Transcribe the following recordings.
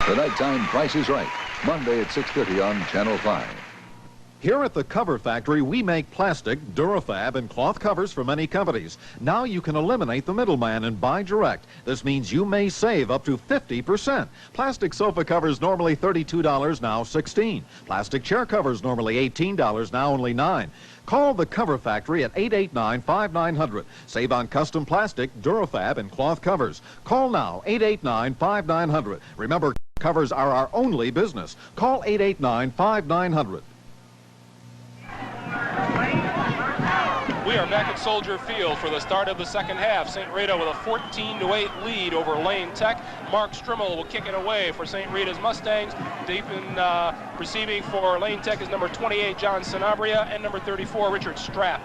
The nighttime Price is Right, Monday at 6:30 on Channel 5. Here at the Cover Factory, we make plastic, Durafab, and cloth covers for many companies. Now you can eliminate the middleman and buy direct. This means you may save up to 50%. Plastic sofa covers normally $32, now $16. Plastic chair covers normally $18, now only $9. Call the Cover Factory at 889-5900. Save on custom plastic, Durafab, and cloth covers. Call now, 889-5900. Remember, covers are our only business. Call 889-5900. We are back at Soldier Field for the start of the second half. St. Rita with a 14-8 lead over Lane Tech. Mark Strimmel will kick it away for St. Rita's Mustangs. Deep in receiving for Lane Tech is number 28, John Sanabria, and number 34, Richard Strapp.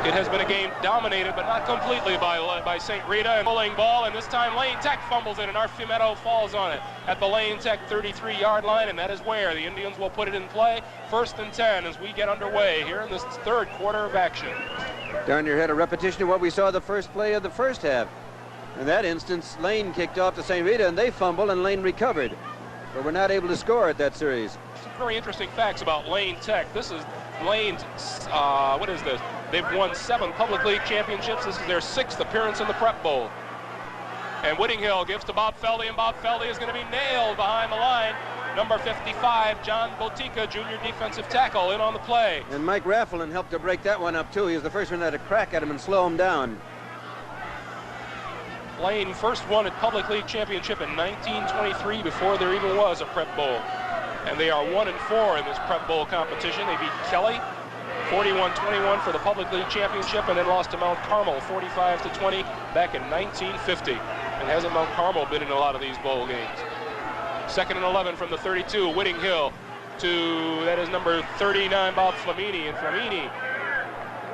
It has been a game dominated, but not completely by St. Rita. And bowling ball, and this time Lane Tech fumbles it, and Arfimetto falls on it at the Lane Tech 33-yard line, and that is where the Indians will put it in play. 1st and 10 as we get underway here in this third quarter of action. Darn near had a repetition of what we saw the first play of the first half. In that instance, Lane kicked off to St. Rita, and they fumbled, and Lane recovered. But we're not able to score at that series. Some very interesting facts about Lane Tech. This is Lane's, what is this? They've won 7 public league championships. This is their 6th appearance in the Prep Bowl. And Whittinghill gives to Bob Feldy, and Bob Feldy is going to be nailed behind the line. Number 55, John Botica, junior defensive tackle, in on the play. And Mike Raffelin helped to break that one up, too. He was the first one that had a crack at him and slow him down. Lane first won a public league championship in 1923 before there even was a Prep Bowl. And they are 1-4 in this Prep Bowl competition. They beat Kelly 41-21 for the public league championship, and then lost to Mount Carmel 45-20 back in 1950. And hasn't Mount Carmel been in a lot of these bowl games? 2nd and 11 from the 32. Whittinghill to, that is number 39, Bob Flamini, and Flamini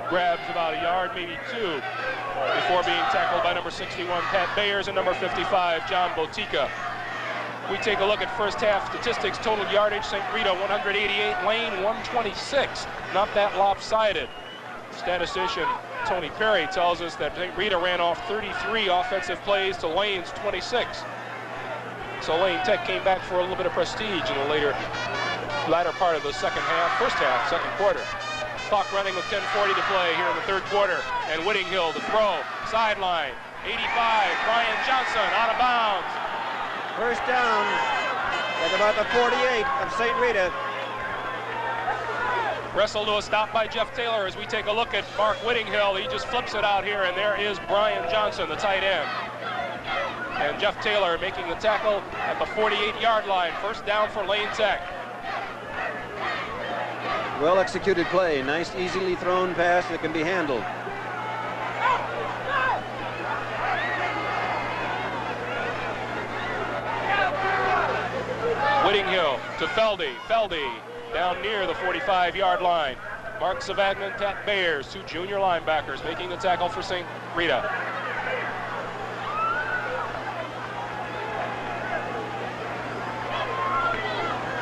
grabs about a yard, maybe 2, before being tackled by number 61, Pat Bayers, and number 55, John Botica. We take a look at first half statistics. Total yardage, St. Rita 188, Lane 126. Not that lopsided. Statistician Tony Perry tells us that St. Rita ran off 33 offensive plays to Lane's 26. So Lane Tech came back for a little bit of prestige in the latter part of the first half, second quarter. Clock running with 10:40 to play here in the third quarter. And Whittinghill to throw, sideline, 85, Brian Johnson out of bounds. First down at about the 48 of St. Rita. Wrestled to a stop by Jeff Taylor as we take a look at Mark Whittinghill. He just flips it out here, and there is Brian Johnson, the tight end. And Jeff Taylor making the tackle at the 48-yard line. First down for Lane Tech. Well executed play. Nice, easily thrown pass that can be handled. Whittinghill to Feldy. Feldy down near the 45-yard line. Mark Savagnan, Pat Bayers, 2 junior linebackers making the tackle for St. Rita.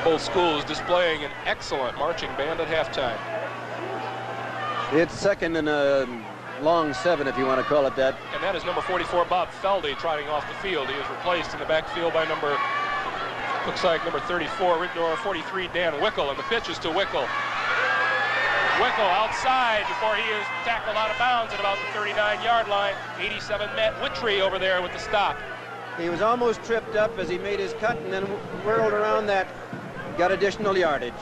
Both schools displaying an excellent marching band at halftime. It's second and a long 7, if you want to call it that. And that is number 44, Bob Feldy, trotting off the field. He is replaced in the backfield by looks like number 34, or 43, Dan Wickel, and the pitch is to Wickel. Wickel outside before he is tackled out of bounds at about the 39-yard line. 87, Matt Whittree over there with the stop. He was almost tripped up as he made his cut and then whirled around that, got additional yardage.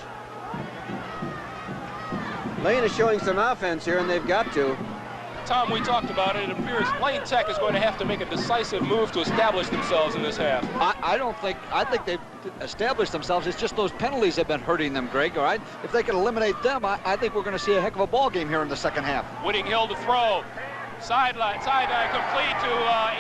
Lane is showing some offense here, and they've got to. Tom, we talked about it. It appears Lane Tech is going to have to make a decisive move to establish themselves in this half. I think they've established themselves. It's just those penalties have been hurting them, Greg, all right? If they can eliminate them, I think we're going to see a heck of a ball game here in the second half. Whittinghill to throw. Sideline complete to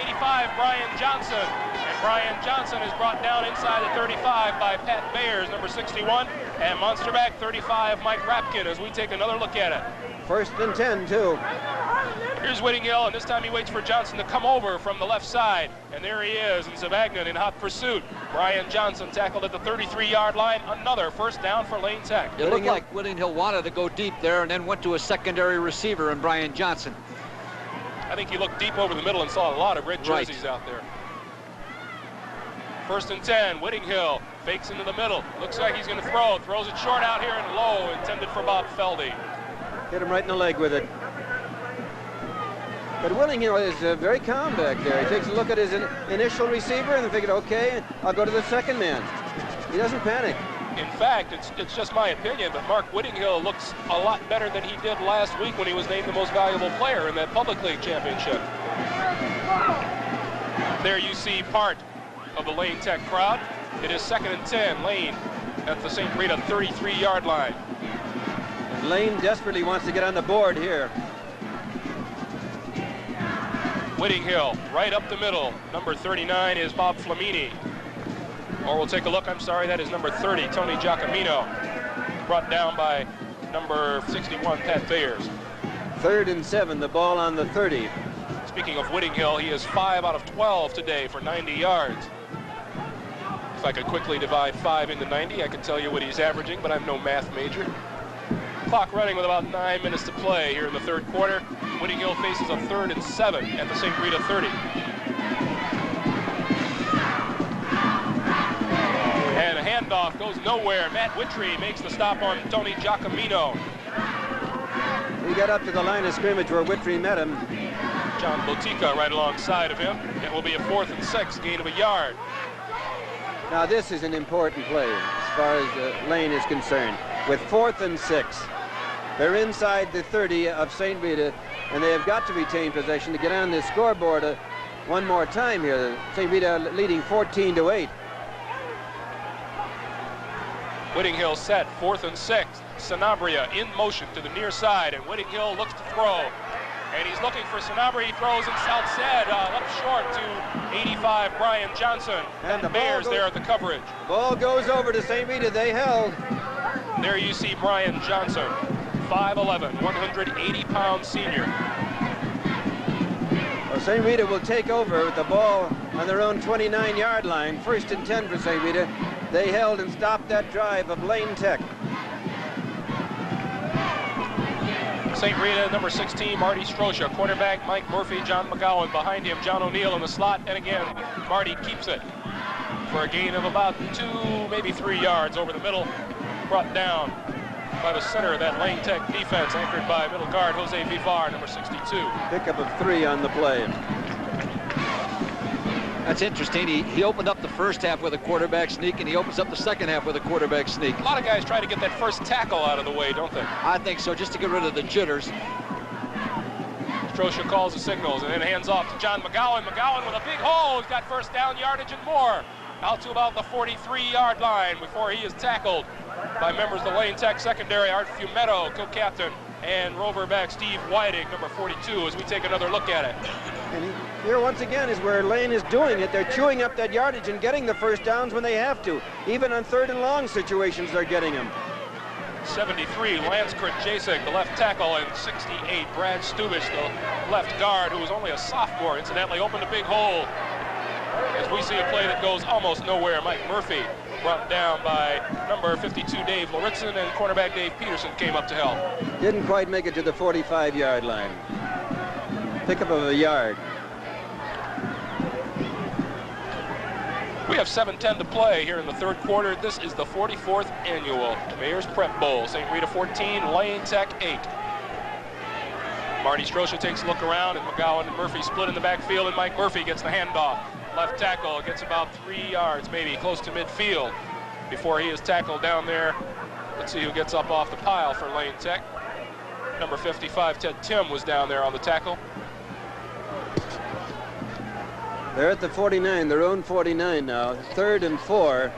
85, Brian Johnson. And Brian Johnson is brought down inside the 35 by Pat Bayers, number 61. And monster back 35, Mike Rapkin, as we take another look at it. 1st and 10, too. Here's Whittinghill, and this time he waits for Johnson to come over from the left side. And there he is, and Savagnan in hot pursuit. Brian Johnson tackled at the 33-yard line. Another first down for Lane Tech. It looked like Whittinghill wanted to go deep there and then went to a secondary receiver in Brian Johnson. I think he looked deep over the middle and saw a lot of red jerseys out there. 1st and 10, Whittinghill fakes into the middle. Looks like he's going to throw. Throws it short out here and low, intended for Bob Feldy. Hit him right in the leg with it. But Whittinghill is very calm back there. He takes a look at his initial receiver and then figured, okay, I'll go to the second man. He doesn't panic. In fact, it's just my opinion, but Mark Whittinghill looks a lot better than he did last week when he was named the most valuable player in that Public League championship. There you see part of the Lane Tech crowd. It is 2nd and 10. Lane at the St. Rita 33-yard line. And Lane desperately wants to get on the board here. Whittinghill right up the middle. Number 39 is Bob Flamini. Or we'll take a look. I'm sorry, that is number 30, Tony Giacomino. Brought down by number 61, Pat Thayers. 3rd and 7, the ball on the 30. Speaking of Whittinghill, he is 5 out of 12 today for 90 yards. If I could quickly divide 5 into 90, I could tell you what he's averaging, but I'm no math major. Clock running with about 9 minutes to play here in the 3rd quarter. Whittinghill faces a 3rd and 7 at the St. Rita 30. And a handoff goes nowhere. Matt Wittry makes the stop on Tony Giacomino. He got up to the line of scrimmage where Wittry met him. John Botica right alongside of him. It will be a 4th and 6, gain of a yard. Now this is an important play as far as Lane is concerned. With 4th and 6, they're inside the 30 of St. Rita, and they have got to retain possession to get on the scoreboard one more time here. St. Rita leading 14-8. Whittinghill set, 4th and 6. Sanabria in motion to the near side, and Whittinghill looks to throw. And he's looking for Sanabria. He throws in outside, left short to 85, Brian Johnson. And the Bears there at the coverage. Ball goes over to St. Rita. They held. There you see Brian Johnson, 5'11", 180-pound senior. Well, St. Rita will take over with the ball on their own 29-yard line. 1st and 10 for St. Rita. They held and stopped that drive of Lane Tech. St. Rita, number 16, Marty Strosha. Quarterback, Mike Murphy. John McGowan behind him. John O'Neill in the slot. And again, Marty keeps it for a gain of about 2, maybe 3 yards over the middle. Brought down by the center of that Lane Tech defense, anchored by middle guard Jose Vivar, number 62. Pickup of 3 on the play. That's interesting. He opened up the first half with a quarterback sneak, and he opens up the second half with a quarterback sneak. A lot of guys try to get that first tackle out of the way, don't they? I think so, just to get rid of the jitters. Strosha calls the signals and then hands off to John McGowan. McGowan with a big hole. He's got first down yardage and more. Out to about the 43-yard line before he is tackled by members of the Lane Tech secondary, Art Fumetto, co-captain, and rover back Steve Whiting, number 42, as we take another look at it. And here once again is where Lane is doing it. They're chewing up that yardage and getting the first downs when they have to. Even on 3rd and long situations, they're getting them. 73, Lance Krajacek, the left tackle, and 68, Brad Stubich, the left guard, who was only a sophomore, incidentally, opened a big hole. As we see a play that goes almost nowhere, Mike Murphy brought down by number 52, Dave Loritzen, and cornerback Dave Peterson came up to help. Didn't quite make it to the 45-yard line. Pickup of a yard. We have 7:10 to play here in the 3rd quarter. This is the 44th annual Mayor's Prep Bowl. St. Rita 14, Lane Tech 8. Marty Strosha takes a look around, and McGowan and Murphy split in the backfield, and Mike Murphy gets the handoff. Left tackle gets about 3 yards, maybe close to midfield, before he is tackled down there. Let's see who gets up off the pile for Lane Tech. Number 55, Ted Tim, was down there on the tackle. They're at the 49, their own 49 now. 3rd and 4.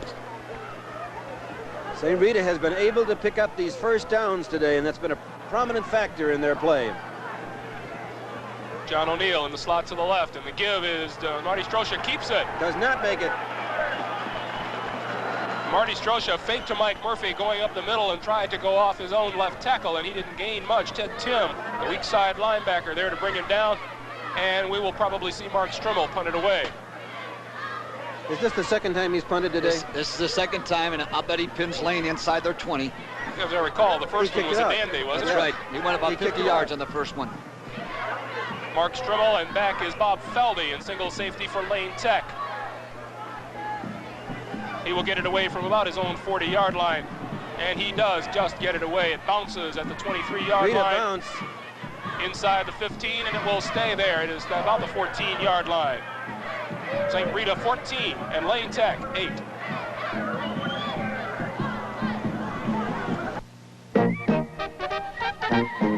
St. Rita has been able to pick up these first downs today, and that's been a prominent factor in their play. John O'Neill in the slot to the left, and the give is Marty Strosha keeps it. Does not make it. Marty Strosha faked to Mike Murphy going up the middle and tried to go off his own left tackle, and he didn't gain much. Ted Tim, the weak side linebacker, there to bring him down, and we will probably see Mark Strimmel punt it away. Is this the second time he's punted today? This is the second time, and I'll bet he pins Lane inside their 20. As I recall, the first one was a Dandy, wasn't it? That's right. He went about 50 yards on the first one. Mark Strimmel, and back is Bob Feldy in single safety for Lane Tech. He will get it away from about his own 40-yard line, and he does just get it away. It bounces at the 23-yard line. Bounce. Inside the 15, and it will stay there. It is about the 14-yard line. St. Rita 14 and Lane Tech 8.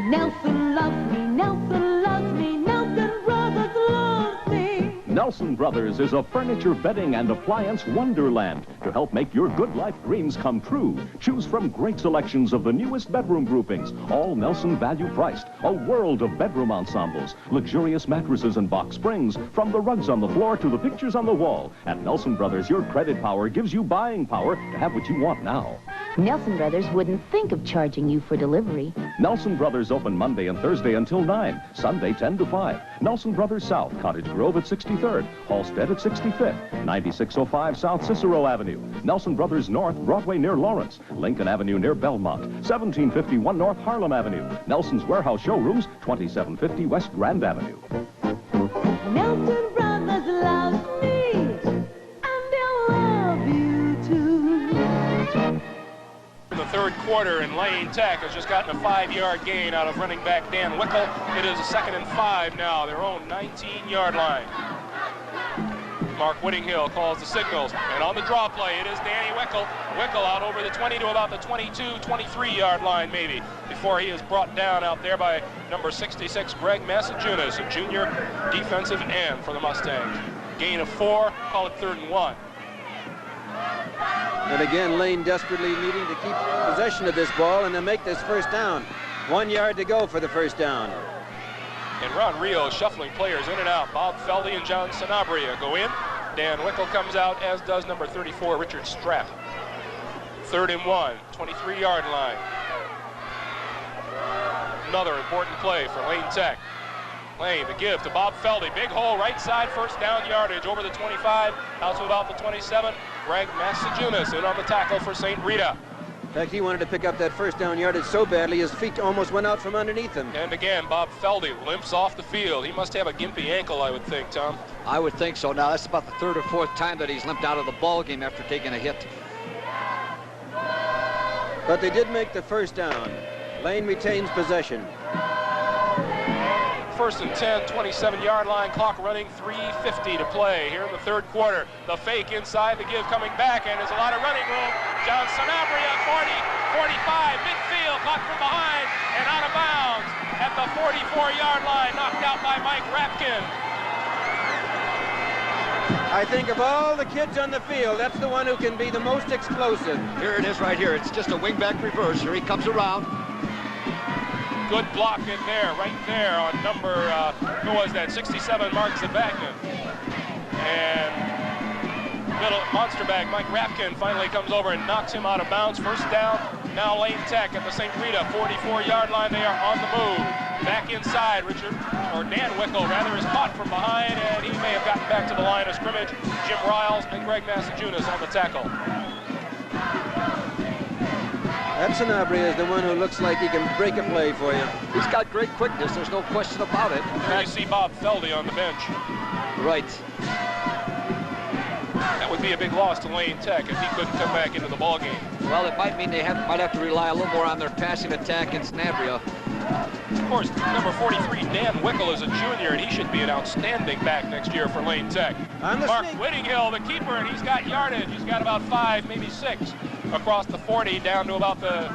Nelson loves me, Nelson loves me, Nelson Brothers loves me. Nelson Brothers is a furniture, bedding, and appliance wonderland to help make your good life dreams come true. Choose from great selections of the newest bedroom groupings, all Nelson value priced. A world of bedroom ensembles, luxurious mattresses and box springs, from the rugs on the floor to the pictures on the wall. At Nelson Brothers, your credit power gives you buying power to have what you want now. Nelson Brothers wouldn't think of charging you for delivery. Nelson Brothers open Monday and Thursday until 9, Sunday 10 to 5. Nelson Brothers South, Cottage Grove at 63rd, Halstead at 65th, 9605 South Cicero Avenue. Nelson Brothers North, Broadway near Lawrence, Lincoln Avenue near Belmont, 1751 North Harlem Avenue. Nelson's Warehouse Showrooms, 2750 West Grand Avenue. Nelson Brothers loves me, and they'll love you too. In the third quarter, and Lane Tech has just gotten a 5-yard gain out of running back Dan Wickel. It is a 2nd and 5 now, their own 19-yard line. Mark Whittinghill calls the signals, and on the draw play, it is Danny Wickel. Wickel out over the 20 to about the 22, 23-yard line maybe, before he is brought down out there by number 66, Greg Massajunas, a junior defensive end for the Mustangs. Gain of 4, call it 3rd and 1. And again, Lane desperately needing to keep possession of this ball and to make this first down. 1 yard to go for the first down. And Ron Rio shuffling players in and out. Bob Feldy and John Sanabria go in. Dan Wickel comes out, as does number 34, Richard Strapp. 3rd and 1, 23-yard line. Another important play for Lane Tech. Lane, the give to Bob Feldy. Big hole, right side, first down yardage over the 25, out to about the 27. Greg Massajunas in on the tackle for St. Rita. In fact, he wanted to pick up that first down yardage so badly his feet almost went out from underneath him. And again, Bob Feldy limps off the field. He must have a gimpy ankle, I would think, Tom. I would think so. Now, that's about the 3rd or 4th time that he's limped out of the ball game after taking a hit. But they did make the first down. Lane retains possession. 1st and 10, 27-yard line, clock running, 3:50 to play here in the third quarter. The fake inside, the give coming back, and there's a lot of running room. John Sanabria, 40, 45, midfield, caught from behind, and out of bounds at the 44-yard line, knocked out by Mike Rapkin. I think of all the kids on the field, that's the one who can be the most explosive. Here it is right here. It's just a wingback reverse. Here he comes around. Good block in there, right there on number, who was that, 67, Mark Zabagnan. And middle monster bag, Mike Rapkin, finally comes over and knocks him out of bounds. First down, now Lane Tech at the St. Rita 44-yard line. They are on the move. Back inside, Dan Wickel rather, is caught from behind, and he may have gotten back to the line of scrimmage. Jim Riles and Greg Massajunas on the tackle. That Sanabria is the one who looks like he can break a play for you. He's got great quickness. There's no question about it. There you see Bob Feldy on the bench. Right. That would be a big loss to Lane Tech if he couldn't come back into the ballgame. Well, it might mean they might have to rely a little more on their passing attack in Sanabria. Of course, number 43, Dan Wickel, is a junior, and he should be an outstanding back next year for Lane Tech. Mark Whittinghill, the keeper, and he's got yardage. He's got about 5, maybe 6 across the 40 down to about the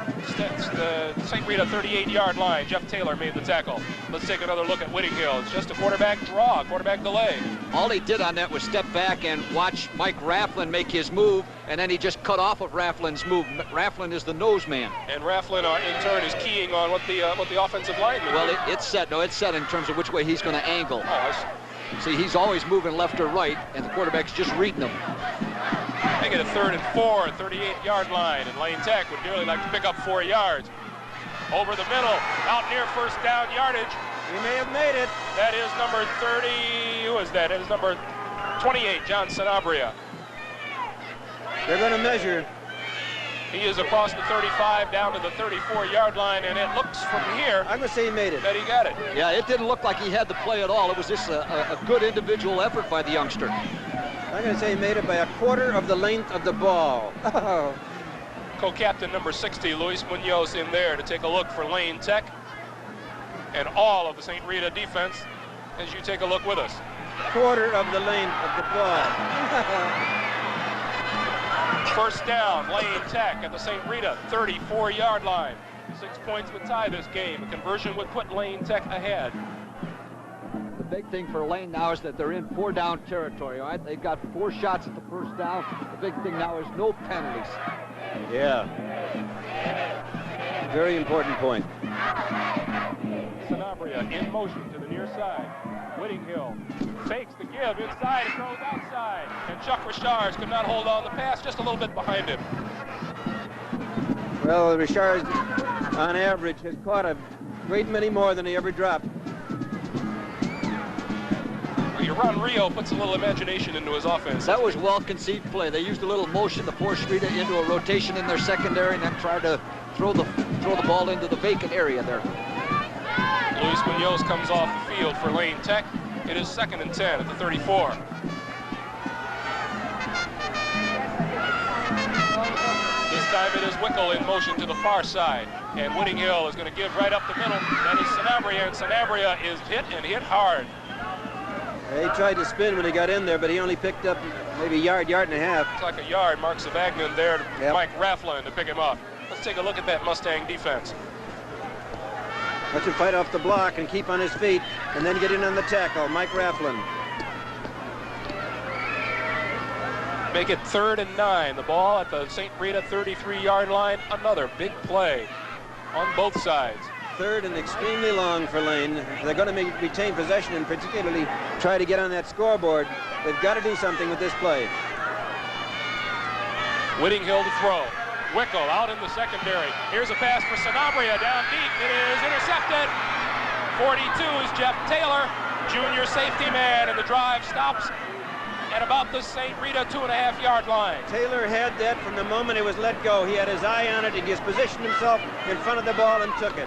St. Rita 38-yard line. Jeff Taylor made the tackle. Let's take another look at Whittinghill. It's just a quarterback draw, quarterback delay. All he did on that was step back and watch Mike Rafflin make his move, and then he just cut off of Rafflin's move. Rafflin is the nose man. And Rafflin, in turn, is keying on what the offensive lineman. Well, it's set. No, it's set in terms of which way he's going to angle. Oh, I see. See, he's always moving left or right, and the quarterback's just reading him. They get a 3rd and 4, 38-yard line, and Lane Tech would dearly like to pick up 4 yards. Over the middle, out near first down yardage. He may have made it. That is number 30. Who is that? It is number 28, John Sanabria. They're going to measure. He is across the 35 down to the 34-yard line, and it looks from here I'm going to say he made it. that he got it. Yeah, it didn't look like he had the play at all. It was just a good individual effort by the youngster. I'm going to say he made it by a quarter of the length of the ball. Co-captain number 60, Luis Munoz, in there to take a look for Lane Tech and all of the St. Rita defense as you take a look with us. Quarter of the length of the ball. First down, Lane Tech at the St. Rita 34-yard line. 6 points would tie this game. A conversion would put Lane Tech ahead. The big thing for Lane now is that they're in 4-down territory, all right? They've got 4 shots at the first down. The big thing now is no penalties. Yeah. Very important point. Sanabria in motion to the near side. Whittinghill fakes the give inside and throws outside. And Chuck Richards could not hold on the pass, just a little bit behind him. Well, Richard, on average, has caught a great many more than he ever dropped. Ron Rio puts a little imagination into his offense. That was well-conceived play. They used a little motion to force Rita into a rotation in their secondary and then try to throw the ball into the vacant area there. Luis Munoz comes off the field for Lane Tech. It is 2nd and 10 at the 34. This time it is Wickel in motion to the far side. And Whittinghill is going to give right up the middle. That is Sanabria, and Sanabria is hit and hit hard. He tried to spin when he got in there, but he only picked up maybe a yard and a half. It's like a yard. Mark Savagnin there to Yep. Mike Rafflin to pick him up. Let's take a look at that Mustang defense. Let's him fight off the block and keep on his feet, and then get in on the tackle. Mike Rafflin. Make it 3rd and 9. The ball at the St. Rita 33-yard line. Another big play on both sides. 3rd and extremely long for Lane. If they're going to retain possession and particularly try to get on that scoreboard, they've got to do something with this play. Whittinghill to throw. Wickel out in the secondary. Here's a pass for Sanabria down deep. It is intercepted. 42 is Jeff Taylor, junior safety man, and the drive stops at about the St. Rita 2.5-yard line. Taylor had that from the moment it was let go. He had his eye on it. He just positioned himself in front of the ball and took it.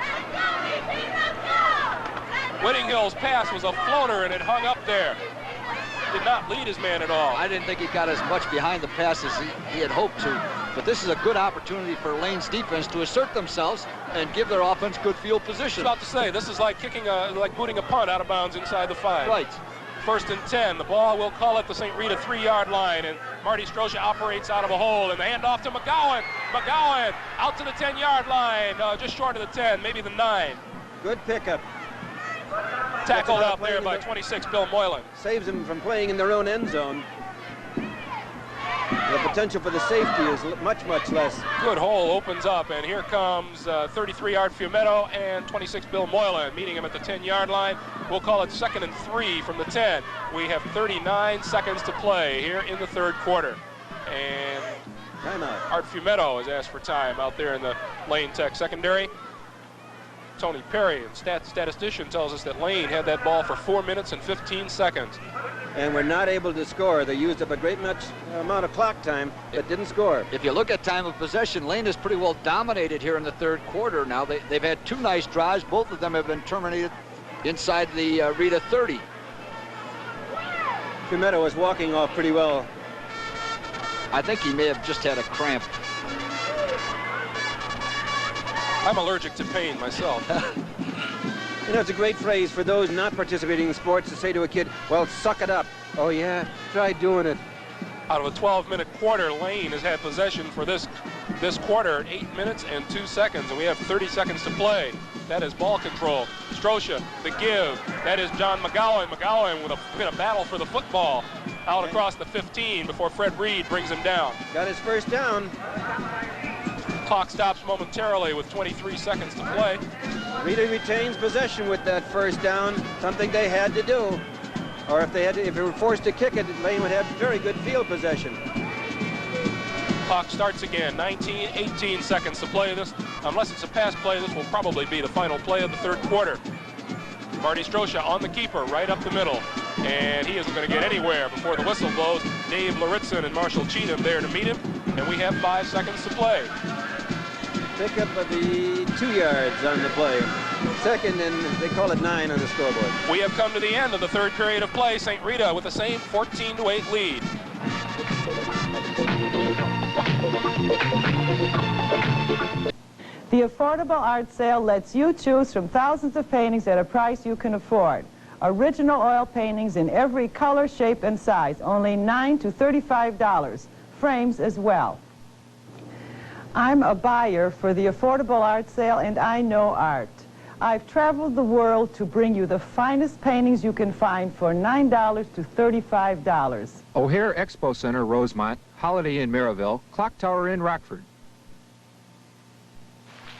Whittinghill's pass was a floater, and it hung up there. Did not lead his man at all. I didn't think he got as much behind the pass as he had hoped to. But this is a good opportunity for Lane's defense to assert themselves and give their offense good field position. I was about to say, this is like like booting a punt out of bounds inside the 5. Right. 1st and 10. The ball will call at the St. Rita 3-yard line, and Marty Strosha operates out of a hole, and the handoff to McGowan. McGowan out to the 10-yard line, just short of the 10, maybe the 9. Good pickup. Tackled out there by 26 Bill Moylan. Saves them from playing in their own end zone. The potential for the safety is much, much less. Good hole opens up, and here comes 33-yard Fiumetto and 26 Bill Moylan meeting him at the 10-yard line. We'll call it 2nd and 3 from the 10. We have 39 seconds to play here in the 3rd quarter. And Timeout. Art Fiumetto has asked for time out there in the Lane Tech secondary. Tony Perry, statistician, tells us that Lane had that ball for 4 minutes and 15 seconds. And were not able to score. They used up a great amount of clock time, but didn't score. If you look at time of possession, Lane is pretty well dominated here in the 3rd quarter now. They've had 2 nice drives. Both of them have been terminated inside the Rita 30. Fiumetto was walking off pretty well. I think he may have just had a cramp. I'm allergic to pain myself. You know, it's a great phrase for those not participating in sports to say to a kid, well, suck it up. Oh, yeah? Try doing it. Out of a 12-minute quarter, Lane has had possession for this quarter at 8 minutes and 2 seconds, and we have 30 seconds to play. That is ball control. Strosha, the give. That is John McGowan. McGowan with a battle for the football out across the 15 before Fred Reed brings him down. Got his first down. Clock stops momentarily with 23 seconds to play. Rita retains possession with that first down, something they had to do. Or if they were forced to kick it, Lane would have very good field possession. Clock starts again, 18 seconds to play this. Unless it's a pass play, this will probably be the final play of the 3rd quarter. Marty Strosha on the keeper, right up the middle. And he isn't going to get anywhere before the whistle blows. Dave Laritzin and Marshall Cheatham there to meet him. And we have 5 seconds to play. Pickup of the 2 yards on the play. Second, and they call it 9 on the scoreboard. We have come to the end of the 3rd period of play. St. Rita with the same 14-8 lead. The Affordable Art Sale lets you choose from thousands of paintings at a price you can afford. Original oil paintings in every color, shape, and size, only $9 to $35. Frames as well. I'm a buyer for the Affordable Art Sale, and I know art. I've traveled the world to bring you the finest paintings you can find for $9 to $35. O'Hare Expo Center, Rosemont, Holiday Inn, Maryville, Clock Tower in Rockford.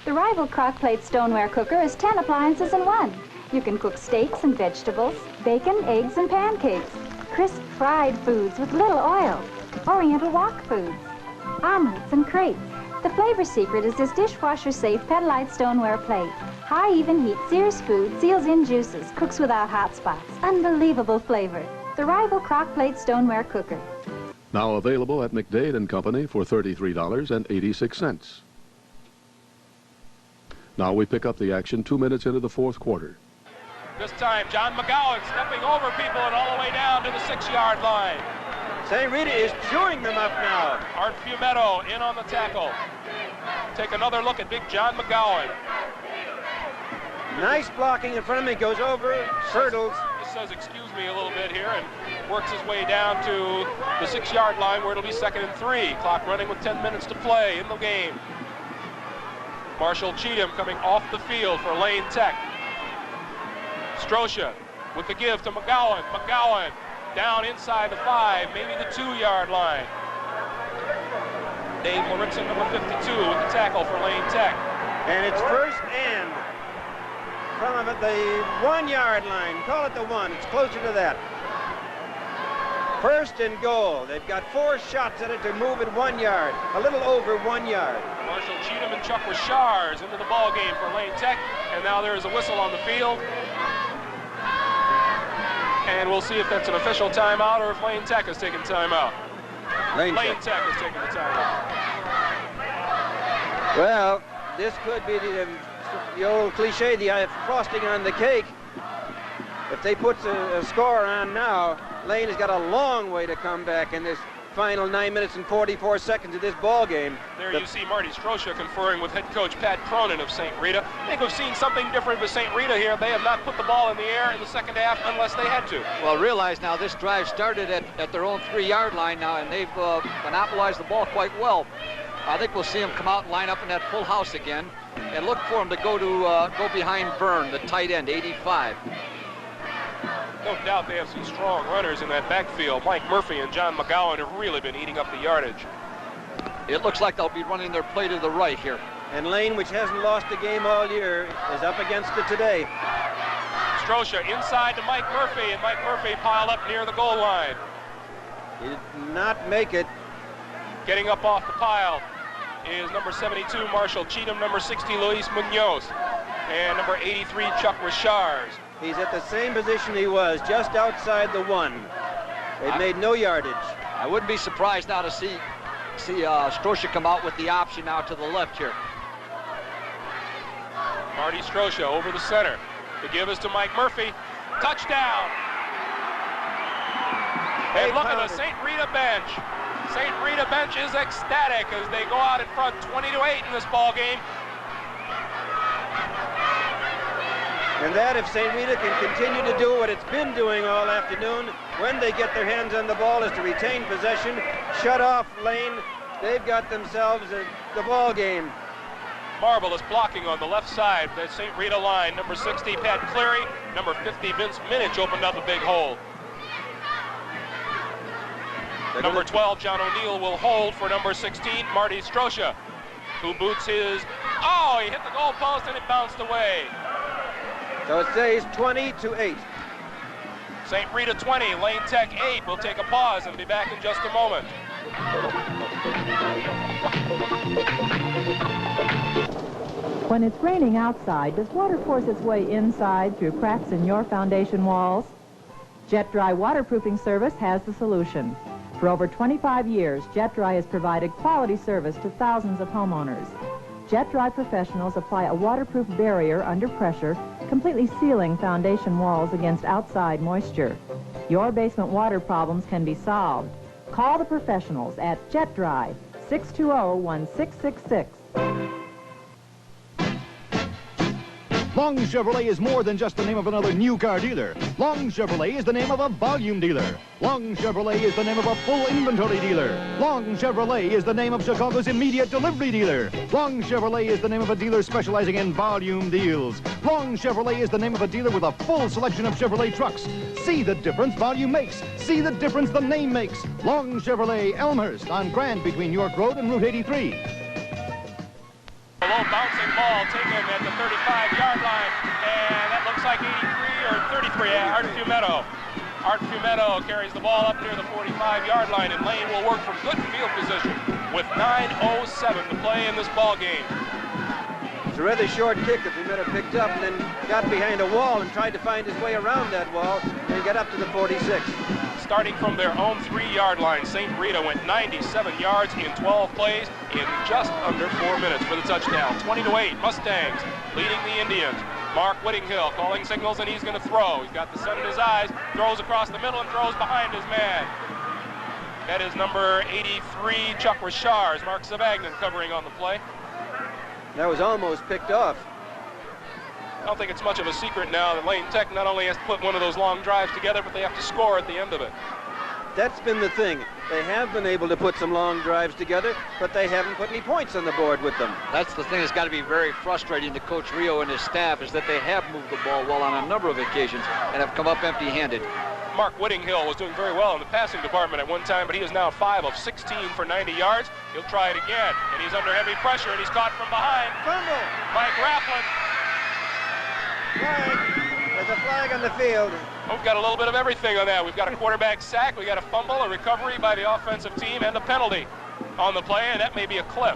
The Rival Crock-Plate Stoneware Cooker is 10 appliances in one. You can cook steaks and vegetables, bacon, eggs, and pancakes, crisp fried foods with little oil, Oriental wok foods, omelets and crepes. The flavor secret is this dishwasher-safe Petalite stoneware plate. High even heat sears food, seals in juices, cooks without hot spots. Unbelievable flavor. The Rival Crock-Plate Stoneware Cooker. Now available at McDade & Company for $33.86. Now we pick up the action 2 minutes into the 4th quarter. This time, John McGowan stepping over people and all the way down to the 6-yard line. St. Rita is chewing them up now. Art Fiumetto in on the tackle. Take another look at big John McGowan. Nice blocking in front of him. He goes over, hurdles. He says, excuse me a little bit here, and works his way down to the 6-yard line where it'll be 2nd and 3. Clock running with 10 minutes to play in the game. Marshall Cheatham coming off the field for Lane Tech. Strosha with the give to McGowan. McGowan down inside the 5, maybe the 2-yard line. Dave Loritzen, number 52, with the tackle for Lane Tech. And it's first and from the 1-yard line. Call it the 1. It's closer to that. First and goal. They've got 4 shots at it to move it 1 yard. A little over 1 yard. Marshall Cheatham and Chuck Rashars into the ball game for Lane Tech. And now there is a whistle on the field. And we'll see if that's an official timeout or if Lane Tech has taken timeout. Lane Tech has taken the timeout. Well, this could be the old cliche, the frosting on the cake. If they put a score on now, Lane has got a long way to come back in this final 9 minutes and 44 seconds of this ball game. There you see Marty Strosha conferring with head coach Pat Cronin of St. Rita. I think we've seen something different with St. Rita here. They have not put the ball in the air in the second half unless they had to. Well, realize now this drive started at their own 3-yard line now, and they've monopolized the ball quite well. I think we'll see them come out and line up in that full house again, and look for them to go behind Byrne, the tight end, 85. No doubt they have some strong runners in that backfield. Mike Murphy and John McGowan have really been eating up the yardage. It looks like they'll be running their play to the right here. And Lane, which hasn't lost a game all year, is up against it today. Strosha inside to Mike Murphy, and Mike Murphy piled up near the goal line. He did not make it. Getting up off the pile is number 72, Marshall Cheatham, number 60, Luis Munoz, and number 83, Chuck Rashars. He's at the same position he was, just outside the 1. They've made no yardage. I wouldn't be surprised now to see Strosha come out with the option now to the left here. Marty Strosha over the center. The give is to Mike Murphy. Touchdown! Hey, look at the St. Rita bench. St. Rita bench is ecstatic as they go out in front 20-8 in this ball game. And that, if St. Rita can continue to do what it's been doing all afternoon, when they get their hands on the ball, is to retain possession, shut off Lane. They've got themselves the ball game. Marvelous blocking on the left side. The St. Rita line. Number 60, Pat Cleary. Number 50, Vince Minich opened up a big hole. Number 12, John O'Neill will hold for number 16, Marty Strosha, who boots his... Oh, he hit the goal post and it bounced away. So it stays 20-8. St. Rita 20, Lane Tech 8. We'll take a pause and be back in just a moment. When it's raining outside, does water force its way inside through cracks in your foundation walls? Jet Dry Waterproofing Service has the solution. For over 25 years, Jet Dry has provided quality service to thousands of homeowners. Jet Dry professionals apply a waterproof barrier under pressure, completely sealing foundation walls against outside moisture. Your basement water problems can be solved. Call the professionals at Jet Dry, 620-1666. Long Chevrolet is more than just the name of another new car dealer. Long Chevrolet is the name of a volume dealer. Long Chevrolet is the name of a full inventory dealer. Long Chevrolet is the name of Chicago's immediate delivery dealer. Long Chevrolet is the name of a dealer specializing in volume deals. Long Chevrolet is the name of a dealer with a full selection of Chevrolet trucks. See the difference volume makes. See the difference the name makes. Long Chevrolet, Elmhurst on Grand between York Road and Route 83. A low bouncing ball taken at the 35-yard line, and that looks like 83 or 33. Yeah, Art Fumetto. Art Fumetto carries the ball up near the 45-yard line, and Lane will work from good field position with 9:07 to play in this ball game. It's a rather short kick that Fumetto picked up and then got behind a wall and tried to find his way around that wall and get up to the 46. Starting from their own 3-yard line, St. Rita went 97 yards in 12 plays in just under 4 minutes for the touchdown. 20-8, Mustangs leading the Indians. Mark Whittinghill calling signals, and he's going to throw. He's got the sun in his eyes, throws across the middle and throws behind his man. That is number 83, Chuck Richards. Mark Savagnin covering on the play. That was almost picked off. I don't think it's much of a secret now that Lane Tech not only has to put one of those long drives together, but they have to score at the end of it. That's been the thing. They have been able to put some long drives together, but they haven't put any points on the board with them. That's the thing that's got to be very frustrating to Coach Rio and his staff, is that they have moved the ball well on a number of occasions and have come up empty-handed. Mark Whittinghill was doing very well in the passing department at one time, but he is now 5 of 16 for 90 yards. He'll try it again, and he's under heavy pressure, and he's caught from behind. Fumble. Mike Rafflin. Flag. There's a flag on the field. We've got a little bit of everything on that. We've got a quarterback sack, we got a fumble, a recovery by the offensive team, and a penalty on the play, and that may be a clip.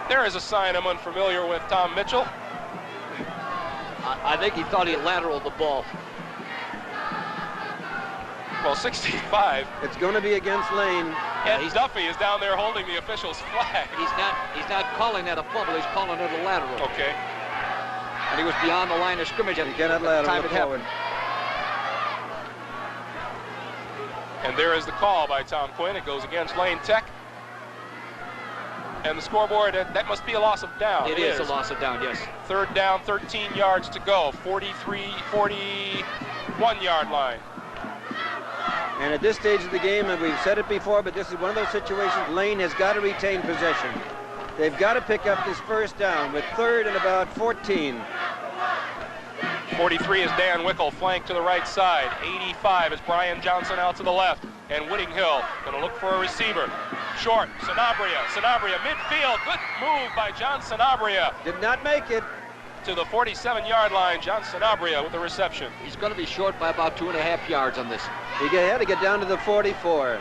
There is a sign I'm unfamiliar with, Tom Mitchell. I think he thought he lateraled the ball. Well, 65. It's going to be against Lane. And Duffy is down there holding the official's flag. He's not calling that a fumble. He's calling it a lateral. Okay. And he was beyond the line of scrimmage at the time it happened. And there is the call by Tom Quinn. It goes against Lane Tech. And the scoreboard, that must be a loss of down. It is a loss of down, yes. 3rd down, 13 yards to go. 41-yard line. And at this stage of the game, and we've said it before, but this is one of those situations, Lane has got to retain possession. They've got to pick up this first down with 3rd and about 14. 43 is Dan Wickel, flank to the right side. 85 is Brian Johnson out to the left. And Whittinghill going to look for a receiver. Short, Sanabria, midfield. Good move by John Sanabria. Did not make it. To the 47-yard line, John Sanabria with the reception. He's going to be short by about 2.5 yards on this. He had to get down to the 44.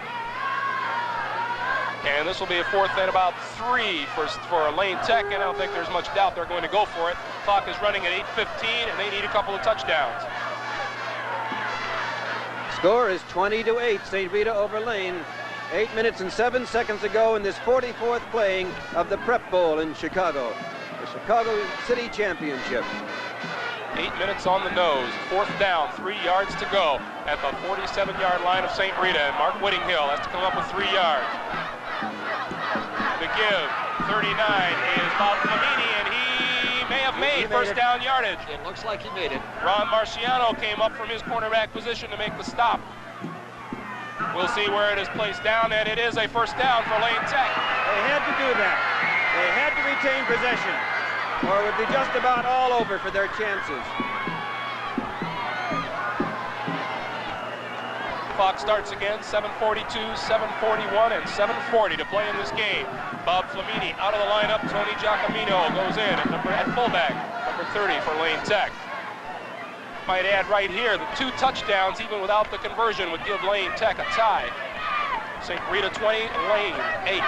And this will be a 4th and about 3 for Lane Tech, and I don't think there's much doubt they're going to go for it. Clock is running at 8:15, and they need a couple of touchdowns. Score is 20-8, St. Rita over Lane. 8 minutes and 7 seconds ago in this 44th playing of the Prep Bowl in Chicago, the Chicago City Championship. 8 minutes on the nose. 4th down, 3 yards to go at the 47-yard line of St. Rita, and Mark Whittinghill has to come up with 3 yards. The give, 39 is Bob Flamini, and he may have made first down yardage. It looks like he made it. Ron Marciano came up from his cornerback position to make the stop. We'll see where it is placed down, and it is a first down for Lane Tech. They had to do that. They had to retain possession, or it would be just about all over for their chances. Clock starts again, 7:42, 7:41, and 7:40 to play in this game. Bob Flamini out of the lineup. Tony Giacomino goes in at fullback, number 30 for Lane Tech. Might add right here, the 2 touchdowns, even without the conversion, would give Lane Tech a tie. St. Rita 20, Lane 8.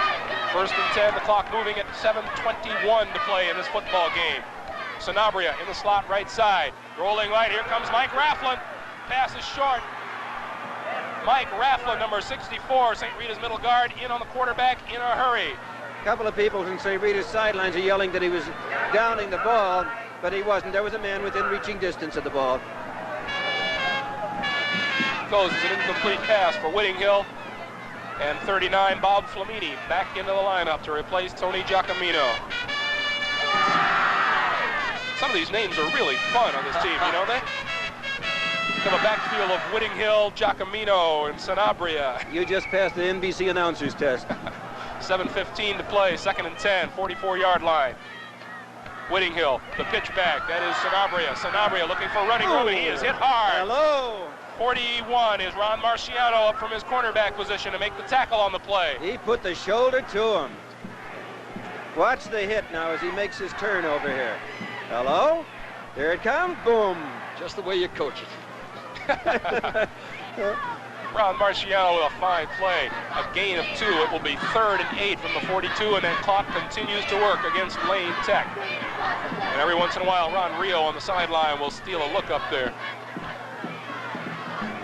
1st and 10, the clock moving at 7:21 to play in this football game. Sanabria in the slot right side. Rolling right, here comes Mike Rafflin. pass is short. Mike Rafflin, number 64, St. Rita's middle guard, in on the quarterback in a hurry. A couple of people from St. Rita's sidelines are yelling that he was downing the ball, but he wasn't. There was a man within reaching distance of the ball. Goes as an incomplete pass for Whitting Hill. And 39, Bob Flamini, back into the lineup to replace Tony Giacomino. Some of these names are really fun on this team, you know they? Have a backfield of Whitting Hill, Giacomino, and Sanabria. You just passed the NBC announcer's test. 7:15 to play, 2nd and 10, 44-yard line. Whitting Hill, the pitch back, that is Sanabria. Sanabria looking for running room, and he is hit hard. Hello. 41 is Ron Marciano up from his cornerback position to make the tackle on the play. He put the shoulder to him. Watch the hit now as he makes his turn over here. Hello? Here it comes. Boom. Just the way you coach it. Ron Marciano with a fine play. A gain of 2. It will be 3rd and 8 from the 42, and then clock continues to work against Lane Tech. And every once in a while, Ron Rio on the sideline will steal a look up there.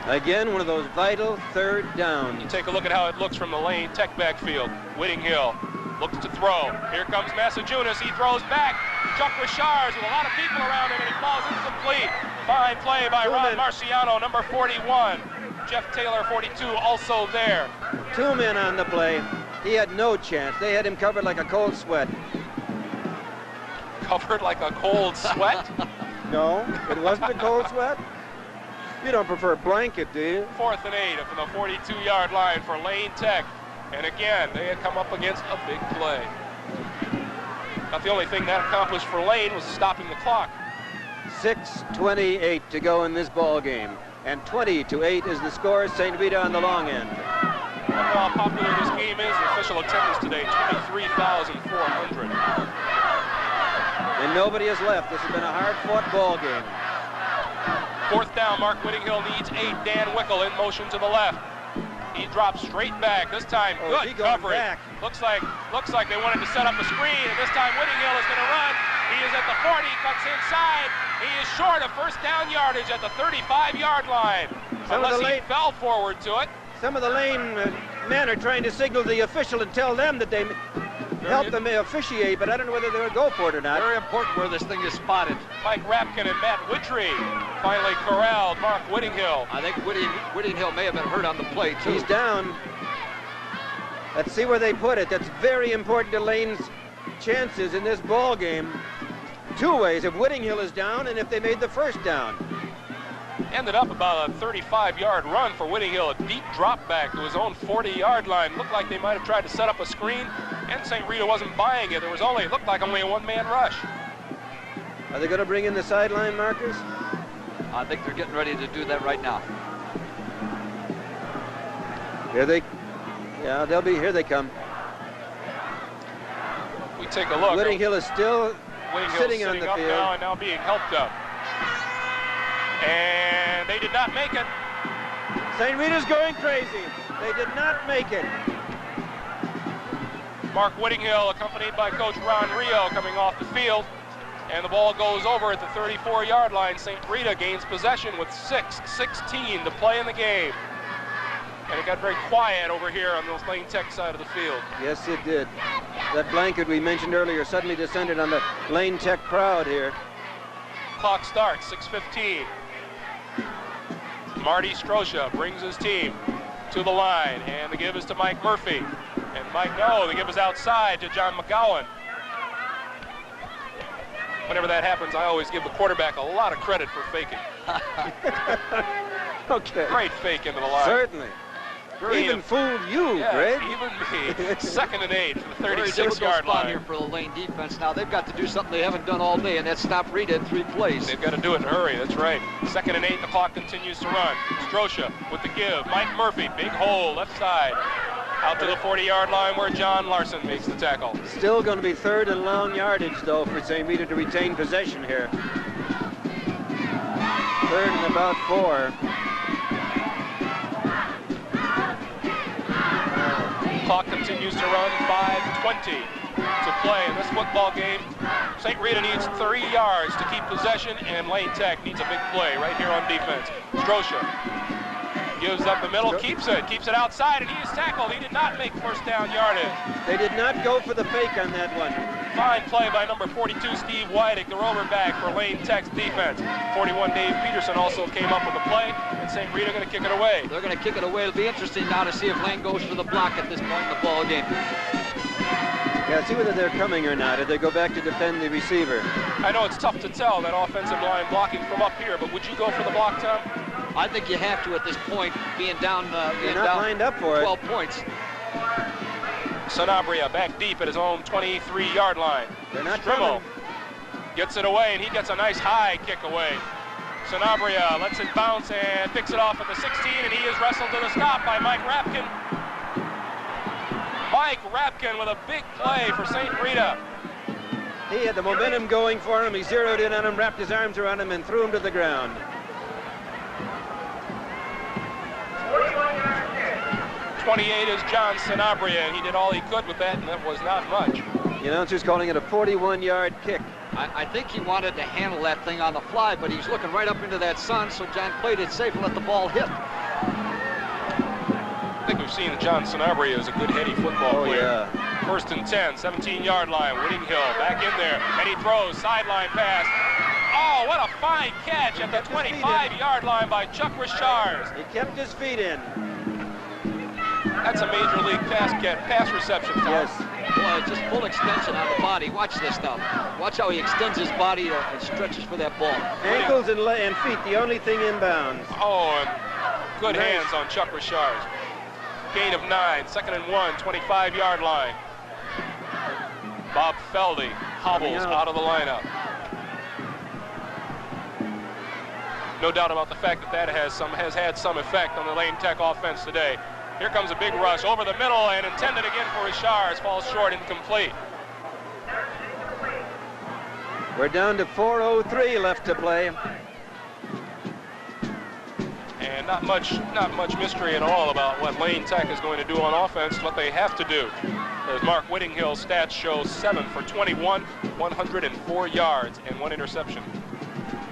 Again, one of those vital 3rd downs. You take a look at how it looks from the Lane Tech backfield. Whitting Hill looks to throw. Here comes Massajunas. He throws back. Chuck Richards with a lot of people around him, and he falls incomplete. Fine play by Ron Marciano, number 41. Jeff Taylor, 42, also there. 2 men on the play. He had no chance. They had him covered like a cold sweat. Covered like a cold sweat? No, it wasn't a cold sweat. You don't prefer blanket, do you? 4th and 8 from the 42-yard line for Lane Tech. And again, they had come up against a big play. Not the only thing that accomplished for Lane was stopping the clock. 6:28 to go in this ball game. And 20-8 is the score. St. Rita on the long end. How popular this game is, the official attendance today, 23,400. And nobody has left. This has been a hard-fought ball game. 4th down, Mark Whitting Hill needs 8. Dan Wickel in motion to the left. He drops straight back. This time, good coverage. Looks like they wanted to set up a screen, and this time Whitting Hill is going to run. He is at the 40, cuts inside. He is short of 1st down yardage at the 35-yard line. Unless he fell forward to it. Some of the Lane men are trying to signal the official and tell them that they help them officiate, but I don't know whether they would go for it or not. Very important where this thing is spotted. Mike Rapkin and Matt Witry finally corralled Mark Whitting Hill. I think Whitting Hill may have been hurt on the play, too. He's down. Let's see where they put it. That's very important to Lane's chances in this ball game. 2 ways, if Whitting Hill is down and if they made the 1st down. Ended up about a 35-yard run for Whitting Hill, a deep drop back to his own 40-yard line. Looked like they might have tried to set up a screen, and St. Rita wasn't buying it. It looked like only a 1-man rush. Are they going to bring in the sideline markers? I think they're getting ready to do that right now. They'll be here. They come. We take a look. Whitting Hill is still sitting on the up field. Now and now being helped up. And they did not make it. St. Rita's going crazy. They did not make it. Mark Whitting Hill, accompanied by Coach Ron Rio, coming off the field. And the ball goes over at the 34-yard line. St. Rita gains possession with 6:16 to play in the game. And it got very quiet over here on the Lane Tech side of the field. Yes, it did. That blanket we mentioned earlier suddenly descended on the Lane Tech crowd here. Clock starts, 6:15. Marty Strosha brings his team to the line, and the give is to Mike Murphy. And the give is outside to John McGowan. Whenever that happens, I always give the quarterback a lot of credit for faking. Okay. Great fake into the line. Certainly. Even fooled you, Greg. Even me. 2nd and 8 from the 36-yard line line. here for the Lane defense. Now they've got to do something they haven't done all day, and that's stop Rita in 3 plays. They've got to do it in a hurry. That's right. 2nd and 8. The clock continues to run. Strosha with the give. Mike Murphy, big hole, left side. Out to the 40-yard line where John Larson makes the tackle. Still going to be 3rd and long yardage, though, for St. Rita to retain possession here. 3rd and about 4. Clock continues to run. 5:20 to play in this football game. St. Rita needs 3 yards to keep possession, and Lane Tech needs a big play right here on defense. Strosha gives up the middle, keeps it outside, and he is tackled. He did not make first down yardage. They did not go for the fake on that one. Fine play by number 42, Steve Wydick, the roverback for Lane Tech's defense. 41, Dave Peterson also came up with the play, and St. Rita going to kick it away. They're going to kick it away. It'll be interesting now to see if Lane goes for the block at this point in the ball game. Yeah, see whether they're coming or not, if they go back to defend the receiver. I know it's tough to tell, that offensive line blocking from up here, but would you go for the block, Tom? I think you have to at this point, being down, lined up for 12 points. Sanabria back deep at his own 23-yard line. They're not Strimmo gets it away, and he gets a nice high kick away. Sanabria lets it bounce and picks it off at the 16, and he is wrestled to the stop by Mike Rapkin. Mike Rapkin with a big play for St. Rita. He had the momentum going for him. He zeroed in on him, wrapped his arms around him, and threw him to the ground. 28 is John Sanabria, and he did all he could with that, and that was not much. The announcer's calling it a 41-yard kick. I think he wanted to handle that thing on the fly, but he's looking right up into that sun, so John played it safe and let the ball hit. I think we've seen John Sanabria is a good heady football player. Yeah. First and 10, 17-yard line, Whitting Hill back in there, and he throws, sideline pass. Oh, what a fine catch at the 25-yard line by Chuck Richards. He kept his feet in. That's a major league pass reception, Tom. Yes. Boy, it's just full extension on the body. Watch this now. Watch how he extends his body and stretches for that ball. Ankles and feet, the only thing inbounds. Oh, and good hands on Chuck Richards. Gain of 9, second and 1, 25-yard line. Bob Feldy hobbles out of the lineup. No doubt about the fact that has had some effect on the Lane Tech offense today. Here comes a big rush over the middle and intended again for Richards. Falls short, incomplete. We're down to 4:03 left to play. And not much mystery at all about what Lane Tech is going to do on offense, what they have to do. As Mark Whittinghill's stats show, 7 for 21, 104 yards, and 1 interception.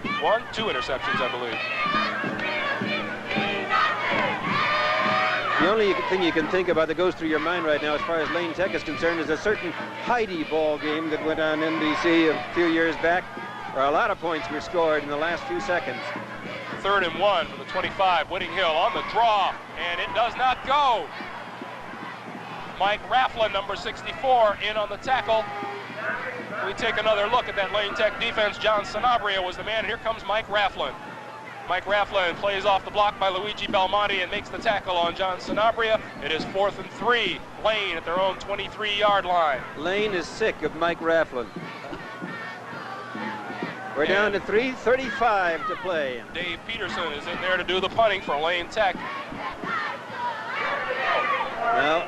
2 interceptions, I believe. The only thing you can think about that goes through your mind right now as far as Lane Tech is concerned is a certain Heidi ball game that went on NBC a few years back, where a lot of points were scored in the last few seconds. 3rd and 1 for the 25, Whitting Hill on the draw, and it does not go. Mike Rafflin, number 64, in on the tackle. We take another look at that Lane Tech defense. John Sanabria was the man. Here comes Mike Rafflin. Mike Rafflin plays off the block by Luigi Belmonte and makes the tackle on John Sanabria. It is 4th and 3. Lane at their own 23-yard line. Lane is sick of Mike Rafflin. We're down to 3:35 to play. Dave Peterson is in there to do the punting for Lane Tech. Well,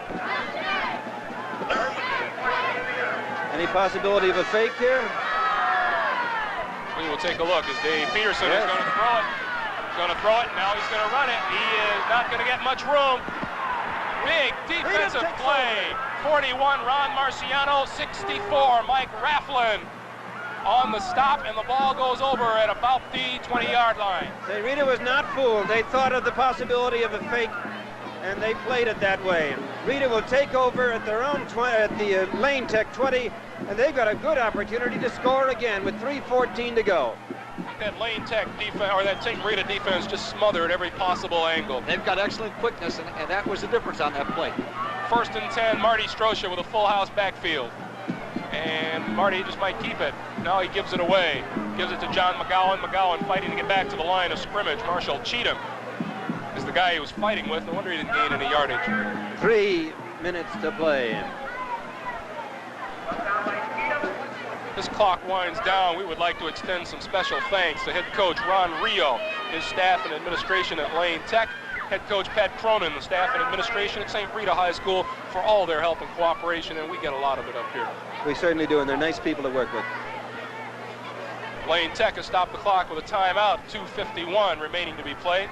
any possibility of a fake here? We will take a look as Dave Peterson is going to throw it. He's going to throw it, now he's going to run it. He is not going to get much room. Big defensive play. 41, Ron Marciano. 64, Mike Rafflin on the stop, and the ball goes over at about the 20-yard line. St. Rita was not fooled. They thought of the possibility of a fake, and they played it that way. Rita will take over at their own at the Lane Tech 20, and they've got a good opportunity to score again with 3:14 to go. That Lane Tech defense, or that St. Rita defense, just smothered every possible angle. They've got excellent quickness, and that was the difference on that play. 1st and 10, Marty Strosha with a full house backfield. And Marty just might keep it. Now he gives it away. Gives it to John McGowan. McGowan fighting to get back to the line of scrimmage. Marshall Cheatham is the guy he was fighting with. No wonder he didn't gain any yardage. 3 minutes to play. This clock winds down. We would like to extend some special thanks to head coach Ron Rio, his staff and administration at Lane Tech, head coach Pat Cronin, the staff and administration at St. Rita High School for all their help and cooperation, and we get a lot of it up here. We certainly do, and they're nice people to work with. Lane Tech has stopped the clock with a timeout, 2:51 remaining to be played.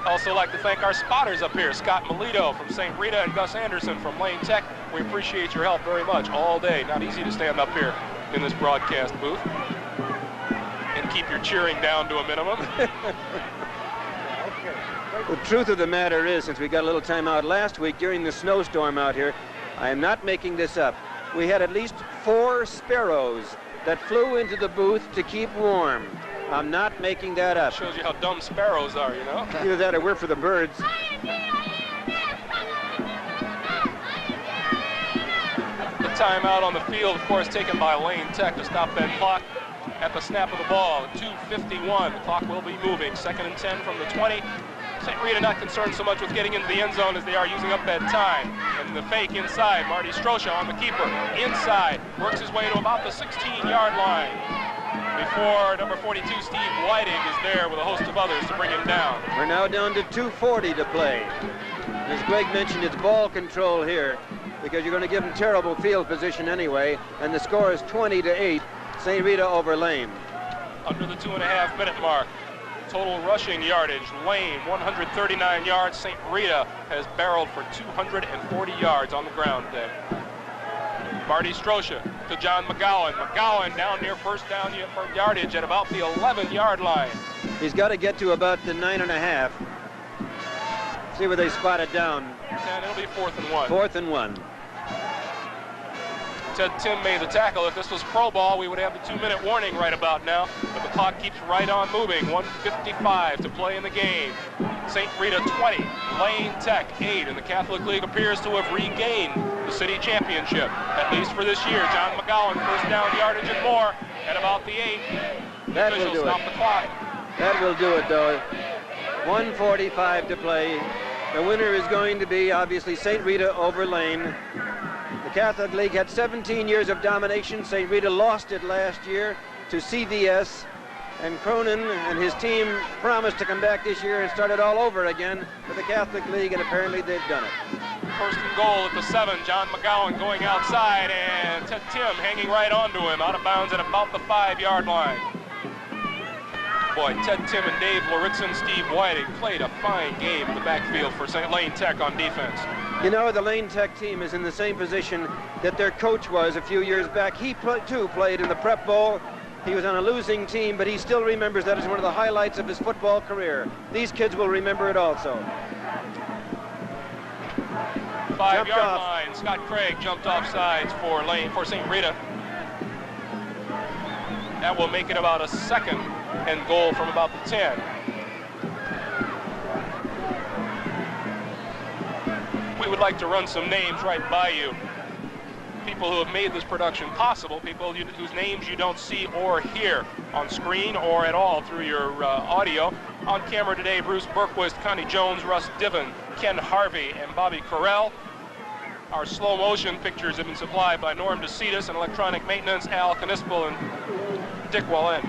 Also like to thank our spotters up here, Scott Melito from St. Rita and Gus Anderson from Lane Tech. We appreciate your help very much all day. Not easy to stand up here in this broadcast booth. And keep your cheering down to a minimum. The truth of the matter is, since we got a little time out last week during the snowstorm out here, I am not making this up. We had at least 4 sparrows that flew into the booth to keep warm. I'm not making that up. Shows you how dumb sparrows are, you know? Either that or we're for the birds. The timeout on the field, of course, taken by Lane Tech to stop that clock at the snap of the ball. 2:51. The clock will be moving. 2nd and 10 from the 20. St. Rita not concerned so much with getting into the end zone as they are using up that time. And the fake inside. Marty Strosha on the keeper. Inside. Works his way to about the 16-yard line. Before number 42, Steve Whiting, is there with a host of others to bring him down. We're now down to 2:40 to play. As Greg mentioned, it's ball control here because you're going to give them terrible field position anyway. And the score is 20-8. St. Rita over Lane. Under the 2.5-minute mark. Total rushing yardage, Lane 139 yards. St. Rita has barreled for 240 yards on the ground today. Marty Strosha to John McGowan. McGowan down near first down for yardage at about the 11-yard line. He's got to get to about the 9.5. See where they spot it down. And it'll be 4th and 1. 4th and 1. Ted Tim made the tackle. If this was pro ball, we would have the 2-minute warning right about now. But the clock keeps right on moving. 1:55 to play in the game. St. Rita 20, Lane Tech 8, and the Catholic League appears to have regained the city championship, at least for this year. John McGowan, first down yardage and more at about the 8. That will do stop it. The clock. That will do it, though. 1:45 to play. The winner is going to be, obviously, St. Rita over Lane. The Catholic League had 17 years of domination. St. Rita lost it last year to CVS. And Cronin and his team promised to come back this year and start it all over again with the Catholic League, and apparently they've done it. 1st and goal at the 7. John McGowan going outside, and Ted Tim hanging right onto him, out of bounds at about the 5-yard line. Boy, Ted Tim and Dave Loritzen, Steve Whiting played a fine game in the backfield for St. Lane Tech on defense. You know, the Lane Tech team is in the same position that their coach was a few years back. He too played in the Prep Bowl. He was on a losing team, but he still remembers that as one of the highlights of his football career. These kids will remember it also. 5-yard line. Scott Craig jumped off sides for St. Rita. That will make it about a 2nd and goal from about the 10. We would like to run some names right by you. People who have made this production possible, people whose names you don't see or hear on screen or at all through your audio. On camera today, Bruce Berquist, Connie Jones, Russ Diven, Ken Harvey, and Bobby Correll. Our slow motion pictures have been supplied by Norm DeCitas and electronic maintenance, Al Canispel and Dick Wallen.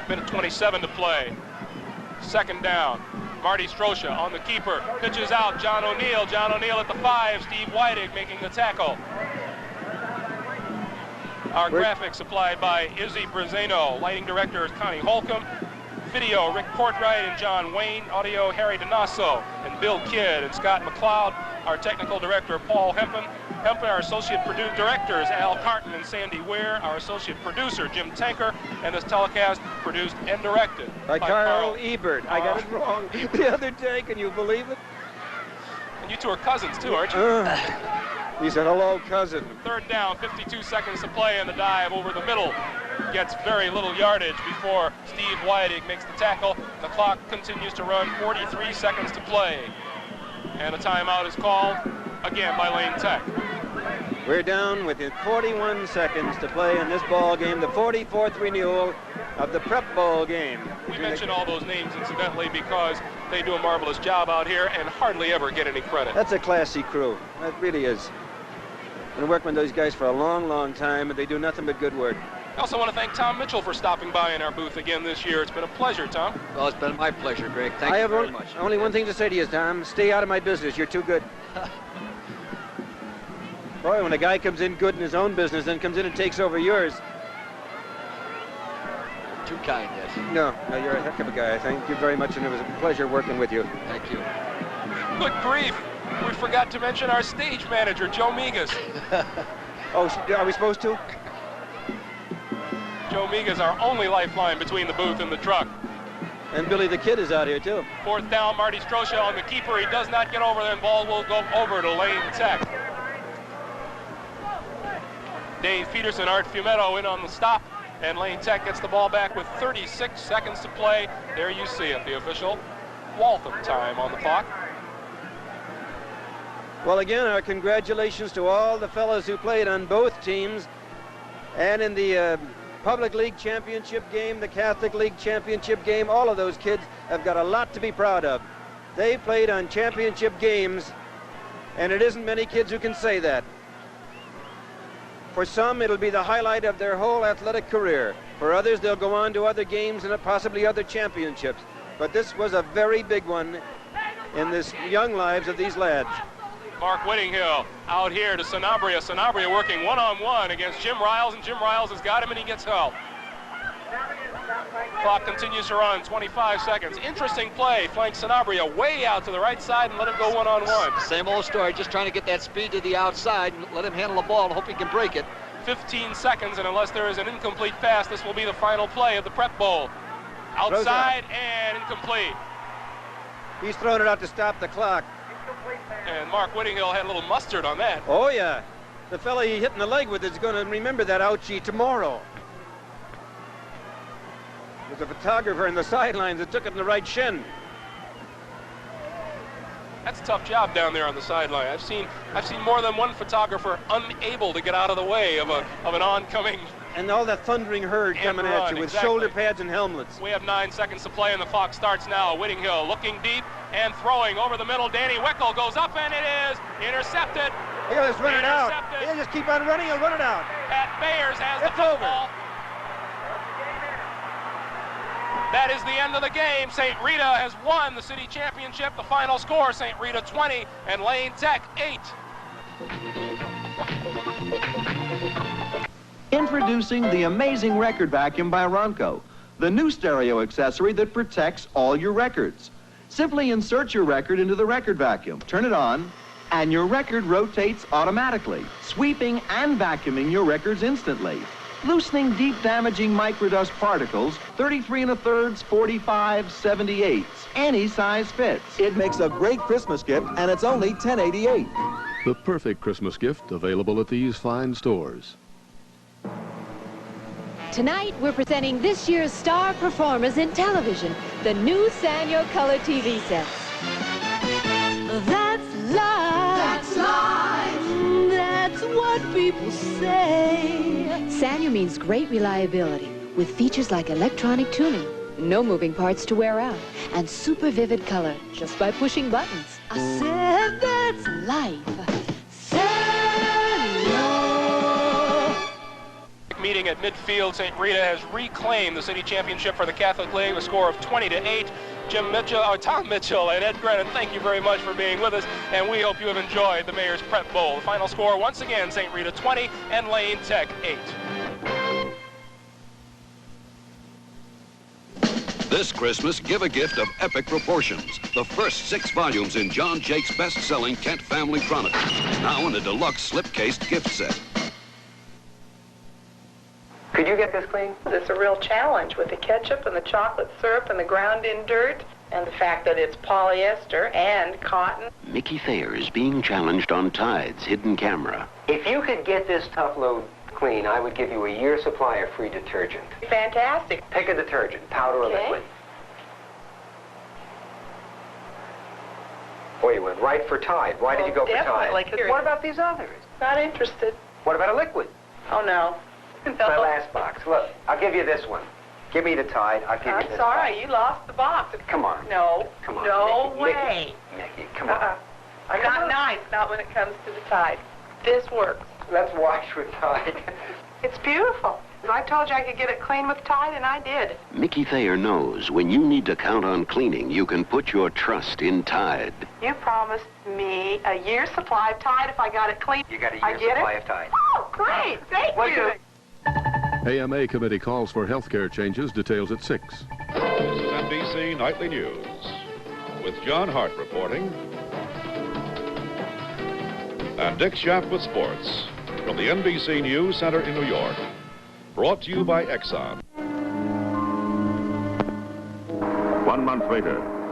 Minute 27 to play. 2nd down. Marty Strosha on the keeper. Pitches out. John O'Neill. John O'Neill at the 5. Steve Whiting making the tackle. Our graphics supplied by Izzy Brazeno. Lighting director is Connie Holcomb. Video, Rick Portwright and John Wayne. Audio, Harry Donasso and Bill Kidd and Scott McLeod. Our technical director, Paul Hempen. Our associate directors, Al Carton and Sandy Weir. Our associate producer, Jim Tanker. And this telecast produced and directed by Carl Ebert. I got it wrong the other day. Can you believe it? And you two are cousins, too, aren't you? He said, hello, cousin. 3rd down, 52 seconds to play, and the dive over the middle gets very little yardage before Steve Whiting makes the tackle. The clock continues to run, 43 seconds to play. And a timeout is called, again, by Lane Tech. We're down with 41 seconds to play in this ball game, the 44th renewal of the Prep Bowl game. We mention all those names incidentally because they do a marvelous job out here and hardly ever get any credit. That's a classy crew. That really is. Been working with those guys for a long, long time, and they do nothing but good work. I also want to thank Tom Mitchell for stopping by in our booth again this year. It's been a pleasure, Tom. Well, it's been my pleasure, Greg. Thank you very much. Only one thing to say to you, Tom. Stay out of my business. You're too good. Boy, when a guy comes in good in his own business, then comes in and takes over yours. Too kind, yes. No, you're a heck of a guy. Thank you very much, and it was a pleasure working with you. Thank you. Good grief. We forgot to mention our stage manager, Joe Migas. Oh, are we supposed to? Joe Miga's our only lifeline between the booth and the truck. And Billy the Kid is out here, too. 4th down, Marty Strocia on the keeper. He does not get over there, and ball will go over to Lane Tech. Dave Peterson, Art Fumetto in on the stop, and Lane Tech gets the ball back with 36 seconds to play. There you see it, the official Waltham time on the clock. Well, again, our congratulations to all the fellows who played on both teams. And in the Public League Championship game, the Catholic League Championship game, all of those kids have got a lot to be proud of. They played on championship games, and it isn't many kids who can say that. For some, it'll be the highlight of their whole athletic career. For others, they'll go on to other games and possibly other championships. But this was a very big one in this young lives of these lads. Mark Whittinghill out here to Sanabria. Sanabria working one-on-one against Jim Riles, and Jim Riles has got him, and he gets help. Clock continues to run, 25 seconds. Interesting play, flank Sanabria way out to the right side and let him go one-on-one. Same old story, just trying to get that speed to the outside and let him handle the ball and hope he can break it. 15 seconds, and unless there is an incomplete pass, this will be the final play of the Prep Bowl. Outside and incomplete. He's throwing it out to stop the clock. And Mark Whittinghill had a little mustard on that. Oh, yeah. The fella he hit in the leg with is going to remember that ouchie tomorrow. There's a photographer in the sidelines that took it in the right shin. That's a tough job down there on the sideline. I've seen more than one photographer unable to get out of the way of an oncoming. And all that thundering herd coming at you with shoulder pads and helmets. We have 9 seconds to play, and the clock starts now. Whittinghill looking deep and throwing over the middle. Danny Weckel goes up, and it is intercepted. He'll just run it out. He'll just keep on running. He'll run it out. Pat Bayers has the football. That is the end of the game. St. Rita has won the city championship. The final score, St. Rita 20 and Lane Tech 8. Introducing the amazing record vacuum by Ronco, the new stereo accessory that protects all your records. Simply insert your record into the record vacuum, turn it on, and your record rotates automatically, sweeping and vacuuming your records instantly. Loosening deep damaging microdust particles, 33 1/3, 45, 78. Any size fits. It makes a great Christmas gift, and it's only $10.88. The perfect Christmas gift available at these fine stores. Tonight, we're presenting this year's star performers in television, the new Sanyo Color TV sets. That's life. That's life. That's what people say. Sanyo means great reliability, with features like electronic tuning, no moving parts to wear out, and super vivid color just by pushing buttons. I said that's life. Meeting at midfield, St. Rita has reclaimed the city championship for the Catholic League with a score of 20-8. Tom Mitchell and Ed Grennan, thank you very much for being with us, and we hope you have enjoyed the Mayor's Prep Bowl. The final score, once again, St. Rita 20 and Lane Tech 8. This Christmas, give a gift of epic proportions. The first 6 volumes in John Jake's best-selling Kent Family Chronicles. Now in a deluxe slip-cased gift set. Could you get this clean? It's a real challenge with the ketchup and the chocolate syrup and the ground-in dirt and the fact that it's polyester and cotton. Mickey Thayer is being challenged on Tide's hidden camera. If you could get this tough load clean, I would give you a year's supply of free detergent. Fantastic. Pick a detergent, powder or liquid. Boy, you went right for Tide. Why did you go for Tide? Definitely. What about these others? Not interested. What about a liquid? Oh, no. My last box. Look, I'll give you this one. Give me the Tide. I'll give you this. I'm sorry, you lost the box. Come on. No. Come on. No Mickey, way. Mickey, come on. I'm not nice, not when it comes to the Tide. This works. Let's wash with Tide. It's beautiful. I told you I could get it clean with Tide, and I did. Mickey Thayer knows when you need to count on cleaning, you can put your trust in Tide. You promised me a year's supply of Tide if I got it clean. You got a year's supply of Tide. Oh, great. Thank you. AMA committee calls for health care changes. Details at 6. This is NBC Nightly News with John Hart reporting and Dick Schaff with sports from the NBC News Center in New York. Brought to you by Exxon. 1 month later,